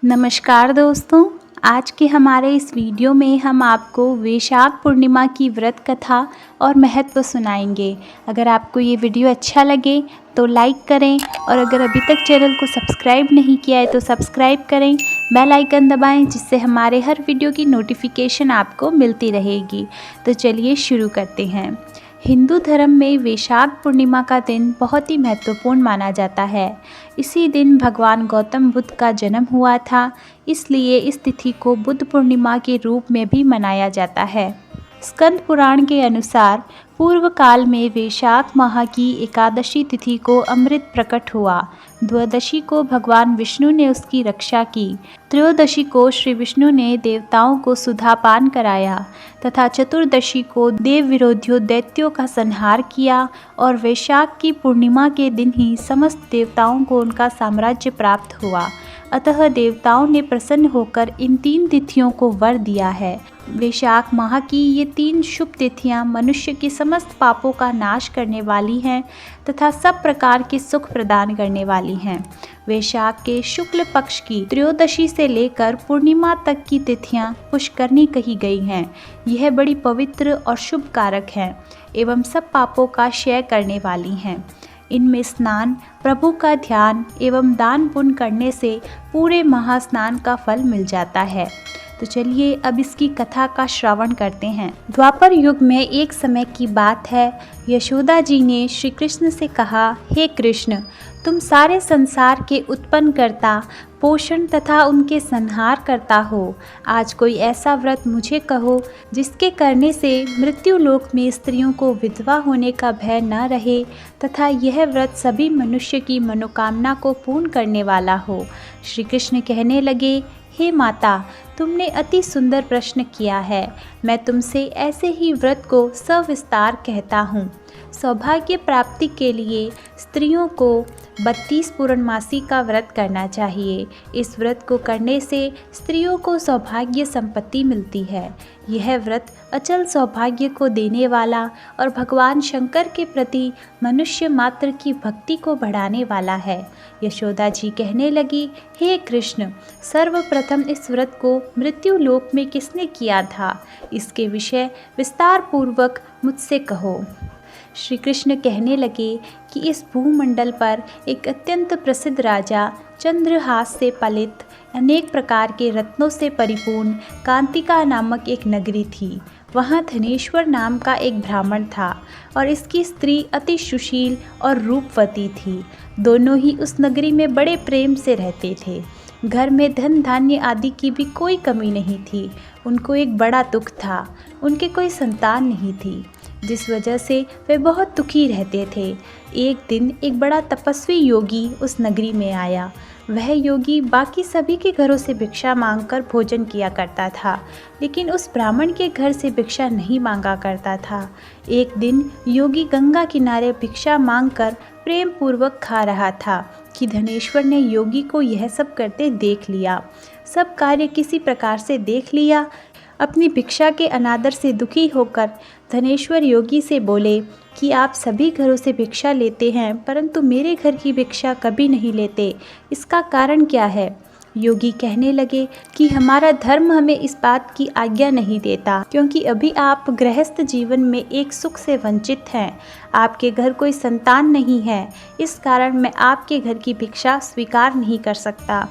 नमस्कार दोस्तों, आज के हमारे इस वीडियो में हम आपको वैशाख पूर्णिमा की व्रत कथा और महत्व सुनाएंगे। अगर आपको ये वीडियो अच्छा लगे तो लाइक करें और अगर अभी तक चैनल को सब्सक्राइब नहीं किया है तो सब्सक्राइब करें, बेल आइकन दबाएं जिससे हमारे हर वीडियो की नोटिफिकेशन आपको मिलती रहेगी। तो चलिए शुरू करते हैं। हिंदू धर्म में वैशाख पूर्णिमा का दिन बहुत ही महत्वपूर्ण माना जाता है। इसी दिन भगवान गौतम बुद्ध का जन्म हुआ था, इसलिए इस तिथि को बुद्ध पूर्णिमा के रूप में भी मनाया जाता है। स्कंद पुराण के अनुसार पूर्व काल में वैशाख माह की एकादशी तिथि को अमृत प्रकट हुआ। द्वादशी को भगवान विष्णु ने उसकी रक्षा की। त्रयोदशी को श्री विष्णु ने देवताओं को सुधापान कराया तथा चतुर्दशी को देव विरोधियों दैत्यों का संहार किया और वैशाख की पूर्णिमा के दिन ही समस्त देवताओं को उनका साम्राज्य प्राप्त हुआ। अतः देवताओं ने प्रसन्न होकर इन 3 तिथियों को वर दिया है। वैशाख माह की ये 3 शुभ तिथियां मनुष्य के समस्त पापों का नाश करने वाली हैं तथा सब प्रकार के सुख प्रदान करने वाली हैं। वैशाख के शुक्ल पक्ष की त्रयोदशी से लेकर पूर्णिमा तक की तिथियां पुष्करणी कही गई हैं। यह बड़ी पवित्र और शुभ कारक हैं एवं सब पापों का क्षय करने वाली हैं। इनमें स्नान, प्रभु का ध्यान एवं दान पुण्य करने से पूरे महास्नान का फल मिल जाता है। तो चलिए अब इसकी कथा का श्रवण करते हैं। द्वापर युग में एक समय की बात है, यशोदा जी ने श्री कृष्ण से कहा, हे कृष्ण, तुम सारे संसार के उत्पन्न करता, पोषण तथा उनके संहार करता हो। आज कोई ऐसा व्रत मुझे कहो जिसके करने से मृत्यु लोक में स्त्रियों को विधवा होने का भय न रहे तथा यह व्रत सभी मनुष्य की मनोकामना को पूर्ण करने वाला हो। श्री कृष्ण कहने लगे, हे माता, तुमने अति सुंदर प्रश्न किया है। मैं तुमसे ऐसे ही व्रत को सविस्तार कहता हूँ। सौभाग्य प्राप्ति के लिए स्त्रियों को 32 पूर्णमासी का व्रत करना चाहिए। इस व्रत को करने से स्त्रियों को सौभाग्य संपत्ति मिलती है। यह व्रत अचल सौभाग्य को देने वाला और भगवान शंकर के प्रति मनुष्य मात्र की भक्ति को बढ़ाने वाला है। यशोदा जी कहने लगी, हे कृष्ण, सर्वप्रथम इस व्रत को मृत्यु लोक में किसने किया था? इसके विषय विस्तार पूर्वक मुझसे कहो। श्री कृष्ण कहने लगे कि इस भूमंडल पर एक अत्यंत प्रसिद्ध राजा, चंद्रहास से पलित, अनेक प्रकार के रत्नों से परिपूर्ण कांतिका नामक एक नगरी थी। वहाँ धनेश्वर नाम का एक ब्राह्मण था और इसकी स्त्री अति सुशील और रूपवती थी। दोनों ही उस नगरी में बड़े प्रेम से रहते थे। घर में धन धान्य आदि की भी कोई कमी नहीं थी। उनको एक बड़ा दुख था, उनके कोई संतान नहीं थी, जिस वजह से वे बहुत दुखी रहते थे। एक दिन एक बड़ा तपस्वी योगी उस नगरी में आया। वह योगी बाकी सभी के घरों से भिक्षा मांगकर भोजन किया करता था, लेकिन उस ब्राह्मण के घर से भिक्षा नहीं मांगा करता था। एक दिन योगी गंगा किनारे भिक्षा मांगकर प्रेम पूर्वक खा रहा था कि धनेश्वर ने योगी को यह सब करते देख लिया। सब कार्य किसी प्रकार से देख लिया। अपनी भिक्षा के अनादर से दुखी होकर धनेश्वर योगी से बोले कि आप सभी घरों से भिक्षा लेते हैं परंतु मेरे घर की भिक्षा कभी नहीं लेते, इसका कारण क्या है? योगी कहने लगे कि हमारा धर्म हमें इस बात की आज्ञा नहीं देता, क्योंकि अभी आप गृहस्थ जीवन में एक सुख से वंचित हैं। आपके घर कोई संतान नहीं है, इस कारण मैं आपके घर की भिक्षा स्वीकार नहीं कर सकता।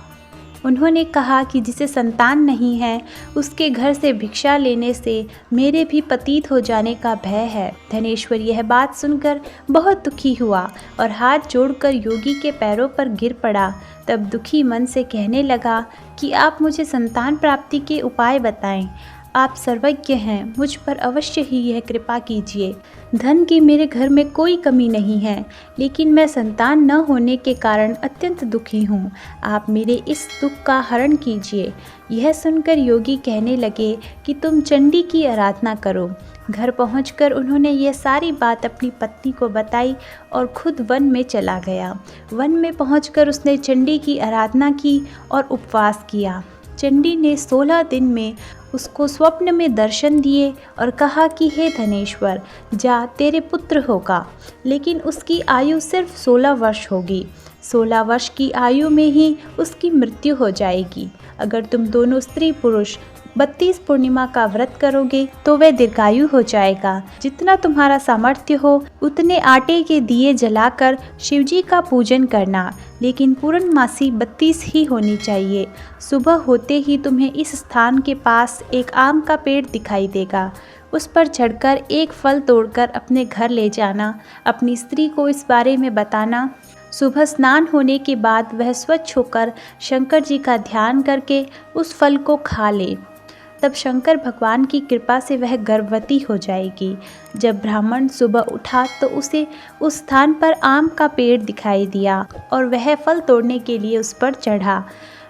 उन्होंने कहा कि जिसे संतान नहीं है उसके घर से भिक्षा लेने से मेरे भी पतित हो जाने का भय है। धनेश्वर यह बात सुनकर बहुत दुखी हुआ और हाथ जोड़कर योगी के पैरों पर गिर पड़ा। तब दुखी मन से कहने लगा कि आप मुझे संतान प्राप्ति के उपाय बताएं। आप सर्वज्ञ हैं, मुझ पर अवश्य ही यह कृपा कीजिए। धन की मेरे घर में कोई कमी नहीं है, लेकिन मैं संतान न होने के कारण अत्यंत दुखी हूँ। आप मेरे इस दुख का हरण कीजिए। यह सुनकर योगी कहने लगे कि तुम चंडी की आराधना करो। घर पहुंचकर उन्होंने यह सारी बात अपनी पत्नी को बताई और खुद वन में चला गया। वन में पहुंचकर उसने चंडी की आराधना की और उपवास किया। चंडी ने 16 दिन में उसको स्वप्न में दर्शन दिए और कहा कि हे धनेश्वर, जा, तेरे पुत्र होगा, लेकिन उसकी आयु सिर्फ 16 वर्ष होगी। 16 वर्ष की आयु में ही उसकी मृत्यु हो जाएगी। अगर तुम दोनों स्त्री पुरुष 32 पूर्णिमा का व्रत करोगे तो वह दीर्घायु हो जाएगा। जितना तुम्हारा सामर्थ्य हो उतने आटे के दिए जलाकर शिवजी का पूजन करना, लेकिन पूर्णमासी 32 ही होनी चाहिए। सुबह होते ही तुम्हें इस स्थान के पास एक आम का पेड़ दिखाई देगा। उस पर चढ़कर एक फल तोड़कर अपने घर ले जाना। अपनी स्त्री को इस बारे में बताना। सुबह स्नान होने के बाद वह स्वच्छ होकर शंकर जी का ध्यान करके उस फल को खा ले। तब शंकर भगवान की कृपा से वह गर्भवती हो जाएगी। जब ब्राह्मण सुबह उठा तो उसे उस स्थान पर आम का पेड़ दिखाई दिया और वह फल तोड़ने के लिए उस पर चढ़ा।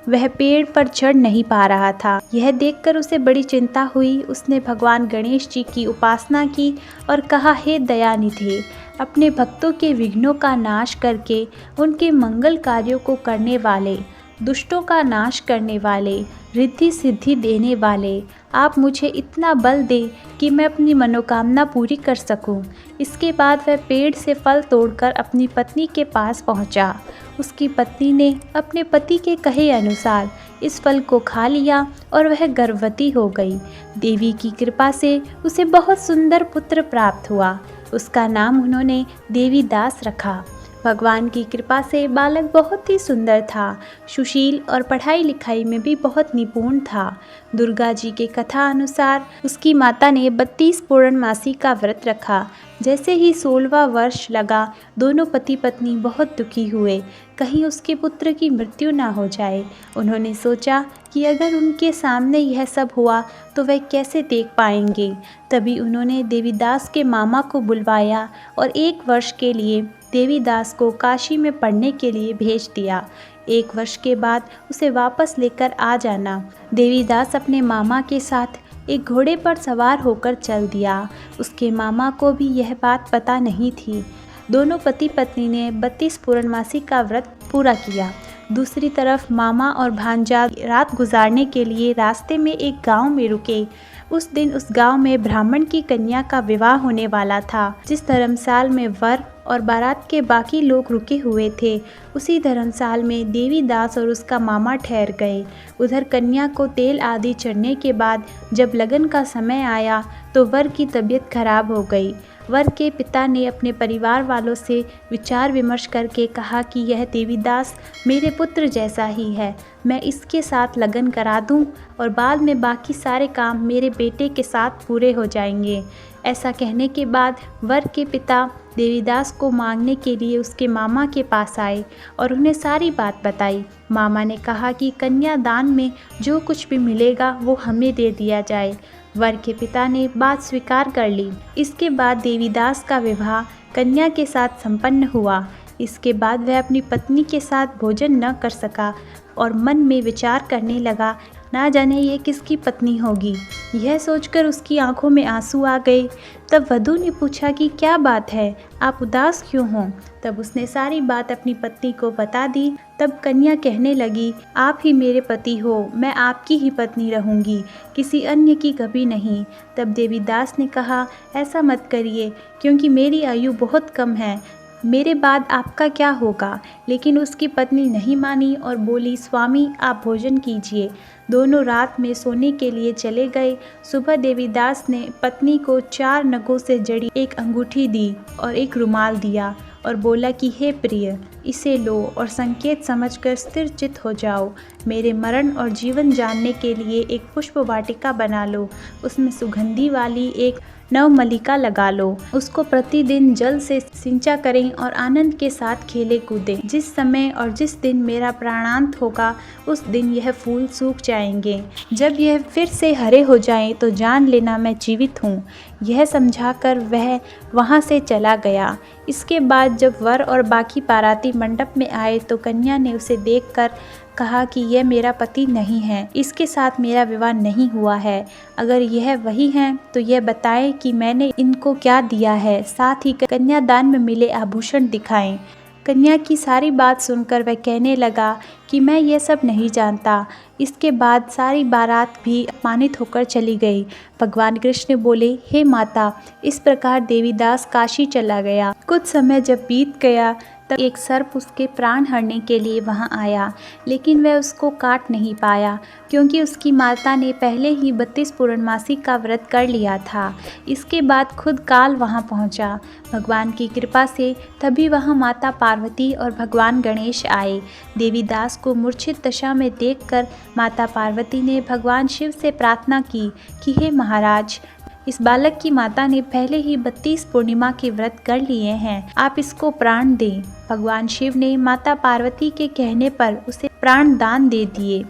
वह पेड़ पर चढ़ नहीं पा रहा था। यह देखकर उसे बड़ी चिंता हुई। उसने भगवान गणेश जी की उपासना की और कहा, हे दयानिधे, अपने भक्तों के विघ्नों का नाश करके उनके मंगल कार्यों को करने वाले, दुष्टों का नाश करने वाले, रिद्धि सिद्धि देने वाले, आप मुझे इतना बल दें कि मैं अपनी मनोकामना पूरी कर सकूं। इसके बाद वह पेड़ से फल तोड़कर अपनी पत्नी के पास पहुंचा। उसकी पत्नी ने अपने पति के कहे अनुसार इस फल को खा लिया और वह गर्भवती हो गई। देवी की कृपा से उसे बहुत सुंदर पुत्र प्राप्त हुआ। उसका नाम उन्होंने देवीदास रखा। भगवान की कृपा से बालक बहुत ही सुंदर था, सुशील और पढ़ाई लिखाई में भी बहुत निपुण था। दुर्गा जी के कथा अनुसार उसकी माता ने 32 पूर्णमासी का व्रत रखा। जैसे ही 16वां वर्ष लगा, दोनों पति पत्नी बहुत दुखी हुए, कहीं उसके पुत्र की मृत्यु ना हो जाए। उन्होंने सोचा कि अगर उनके सामने यह सब हुआ तो वह कैसे देख पाएंगे। तभी उन्होंने देवीदास के मामा को बुलवाया और 1 वर्ष के लिए देवीदास को काशी में पढ़ने के लिए भेज दिया। 1 वर्ष के बाद उसे वापस लेकर आ जाना। देवीदास अपने मामा के साथ एक घोड़े पर सवार होकर चल दिया। उसके मामा को भी यह बात पता नहीं थी। दोनों पति पत्नी ने 32 पूर्णमासी का व्रत पूरा किया। दूसरी तरफ मामा और भांजा रात गुजारने के लिए रास्ते में एक गांव में रुके। उस दिन उस गांव में ब्राह्मण की कन्या का विवाह होने वाला था। जिस धर्मशाल में वर और बारात के बाकी लोग रुके हुए थे, उसी धर्मशाल में देवीदास और उसका मामा ठहर गए। उधर कन्या को तेल आदि चढ़ने के बाद जब लगन का समय आया तो वर की तबीयत खराब हो गई। वर के पिता ने अपने परिवार वालों से विचार विमर्श करके कहा कि यह देवीदास मेरे पुत्र जैसा ही है, मैं इसके साथ लगन करा दूं और बाद में बाकी सारे काम मेरे बेटे के साथ पूरे हो जाएंगे। ऐसा कहने के बाद वर के पिता देवीदास को मांगने के लिए उसके मामा के पास आए और उन्हें सारी बात बताई। मामा ने कहा कि कन्यादान में जो कुछ भी मिलेगा वो हमें दे दिया जाए। वर के पिता ने बात स्वीकार कर ली। इसके बाद देवीदास का विवाह कन्या के साथ संपन्न हुआ। इसके बाद वह अपनी पत्नी के साथ भोजन न कर सका और मन में विचार करने लगा, ना जाने ये किसकी पत्नी होगी। यह सोचकर उसकी आंखों में आंसू आ गए। तब वधू ने पूछा कि क्या बात है, आप उदास क्यों हो। तब उसने सारी बात अपनी पत्नी को बता दी। तब कन्या कहने लगी, आप ही मेरे पति हो, मैं आपकी ही पत्नी रहूंगी, किसी अन्य की कभी नहीं। तब देवीदास ने कहा, ऐसा मत करिए, क्योंकि मेरी आयु बहुत कम है, मेरे बाद आपका क्या होगा। लेकिन उसकी पत्नी नहीं मानी और बोली, स्वामी आप भोजन कीजिए। दोनों रात में सोने के लिए चले गए। सुबह देवीदास ने पत्नी को 4 नगों से जड़ी एक अंगूठी दी और एक रुमाल दिया और बोला कि हे प्रिय, इसे लो और संकेत समझकर स्थिर चित हो जाओ। मेरे मरण और जीवन जानने के लिए एक पुष्प वाटिका बना लो, उसमें सुगंधी वाली एक नवमल्लिका लगा लो। उसको प्रतिदिन जल से सिंचा करें और आनंद के साथ खेले कूदें। जिस समय और जिस दिन मेरा प्राणांत होगा उस दिन यह फूल सूख जाएंगे। जब यह फिर से हरे हो जाएं तो जान लेना मैं जीवित हूँ। यह समझाकर वह वहाँ से चला गया। इसके बाद जब वर और बाकी बाराती मंडप में आए तो कन्या ने उसे देखकर कहा कि यह मेरा पति नहीं है, इसके साथ मेरा विवाह नहीं हुआ है। अगर यह वही हैं तो यह बताएं कि मैंने इनको क्या दिया है, साथ ही कन्यादान में मिले आभूषण दिखाएं। कन्या की सारी बात सुनकर वह कहने लगा कि मैं ये सब नहीं जानता। इसके बाद सारी बारात भी अपमानित होकर चली गई। भगवान कृष्ण बोले, हे माता, इस प्रकार देवीदास काशी चला गया। कुछ समय जब बीत गया तब एक सर्प उसके प्राण हरने के लिए वहां आया, लेकिन वह उसको काट नहीं पाया क्योंकि उसकी माता ने पहले ही 32 पूर्णमासी का व्रत कर लिया था। इसके बाद खुद काल वहां पहुंचा। भगवान की कृपा से तभी वहां माता पार्वती और भगवान गणेश आए। देवीदास को मूर्छित दशा में देखकर माता पार्वती ने भगवान शिव से प्रार्थना की कि हे महाराज, इस बालक की माता ने पहले ही 32 पूर्णिमा के व्रत कर लिए हैं, आप इसको प्राण दें। भगवान शिव ने माता पार्वती के कहने पर उसे प्राण दान दे दिए।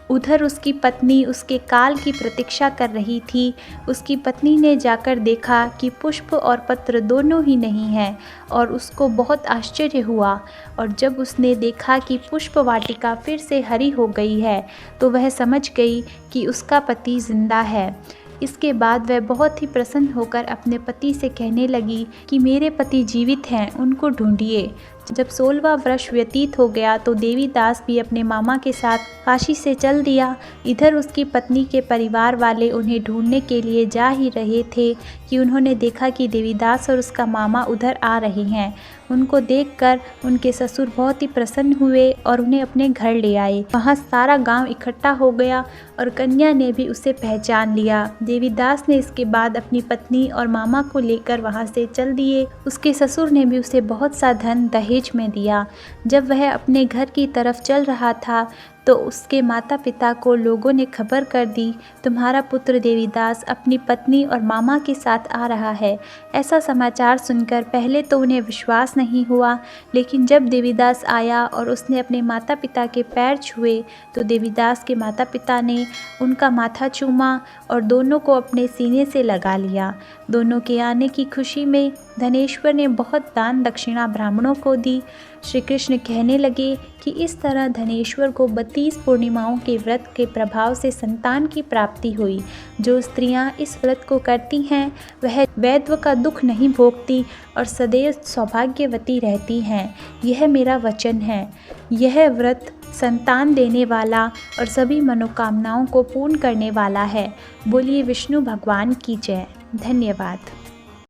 उधर उसकी पत्नी उसके काल की प्रतीक्षा कर रही थी। उसकी पत्नी ने जाकर देखा कि पुष्प और पत्र दोनों ही नहीं हैं और उसको बहुत आश्चर्य हुआ। और जब उसने देखा कि पुष्प वाटिका फिर से हरी हो गई है तो वह समझ गई कि उसका पति जिंदा है। इसके बाद वह बहुत ही प्रसन्न होकर अपने पति से कहने लगी कि मेरे पति जीवित हैं, उनको ढूंढिए। जब 16वां वर्ष व्यतीत हो गया तो देवीदास भी अपने मामा के साथ काशी से चल दिया। इधर उसकी पत्नी के परिवार वाले उन्हें ढूंढने के लिए जा ही रहे थे कि उन्होंने देखा कि देवीदास और उसका मामा उधर आ रहे हैं। उनको देखकर उनके ससुर बहुत ही प्रसन्न हुए और उन्हें अपने घर ले आए। वहाँ सारा गांव इकट्ठा हो गया और कन्या ने भी उसे पहचान लिया। देवीदास ने इसके बाद अपनी पत्नी और मामा को लेकर वहाँ से चल दिए। उसके ससुर ने भी उसे बहुत सा धन दहेज में दिया। जब वह अपने घर की तरफ चल रहा था तो उसके माता पिता को लोगों ने खबर कर दी, तुम्हारा पुत्र देवीदास अपनी पत्नी और मामा के साथ आ रहा है। ऐसा समाचार सुनकर पहले तो उन्हें विश्वास नहीं हुआ, लेकिन जब देवीदास आया और उसने अपने माता पिता के पैर छुए तो देवीदास के माता पिता ने उनका माथा चूमा और दोनों को अपने सीने से लगा लिया। दोनों के आने की खुशी में धनेश्वर ने बहुत दान दक्षिणा ब्राह्मणों को दी। श्री कृष्ण कहने लगे कि इस तरह धनेश्वर को 32 पूर्णिमाओं के व्रत के प्रभाव से संतान की प्राप्ति हुई। जो स्त्रियां इस व्रत को करती हैं वह वैधव का दुख नहीं भोगती और सदैव सौभाग्यवती रहती हैं। यह मेरा वचन है। यह व्रत संतान देने वाला और सभी मनोकामनाओं को पूर्ण करने वाला है। बोलिए विष्णु भगवान की जय। धन्यवाद।